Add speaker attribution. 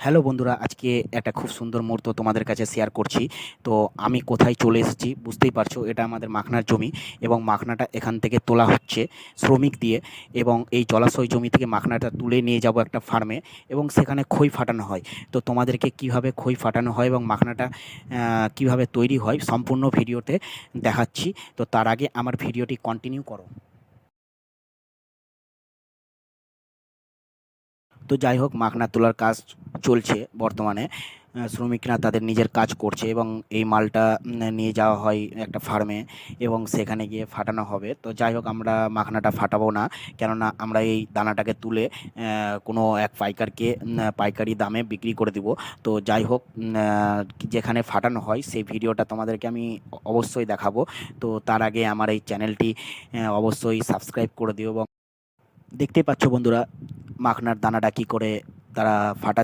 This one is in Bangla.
Speaker 1: হ্যালো বন্ধুরা, আজকে একটা খুব সুন্দর মুহূর্ত তোমাদের কাছে শেয়ার করছি। তো আমি কোথায় চলে এসেছি বুঝতেই পারছো, এটা আমাদের মাখনার জমি এবং মাখনাটা এখান থেকে তোলা হচ্ছে শ্রমিক দিয়ে। এবং এই জলাশয় জমি থেকে মাখনাটা তুলে নিয়ে যাব একটা ফার্মে এবং সেখানে খই ফাটানো হয়। তো তোমাদেরকে কিভাবে খই ফাটানো হয় এবং মাখনাটা কিভাবে তৈরি হয় সম্পূর্ণ ভিডিওতে দেখাচ্ছি। তো তার আগে আমার ভিডিওটি কন্টিনিউ করো। তো যাই হোক, মাখনা তোলার কাজ চলছে বর্তমানে। শ্রমিকরা তাদের নিজের কাজ করছে এবং এই মালটা নিয়ে যাওয়া হয় একটা ফার্মে এবং সেখানে গিয়ে ফাটানো হবে। তো যাই হোক, আমরা মাখনাটা ফাটাবো না, কেননা আমরা এই দানাটাকে তুলে কোনো এক পাইকারকে পাইকারি দামে বিক্রি করে দিব। তো যাই হোক, যেখানে ফাটানো হয় সেই ভিডিওটা তোমাদেরকে আমি অবশ্যই দেখাবো। তো তার আগে আমার এই চ্যানেলটি অবশ্যই সাবস্ক্রাইব করে দিও। এবং দেখতেই পাচ্ছ বন্ধুরা, মাখনার দানাটা কি করে তারা ফাটা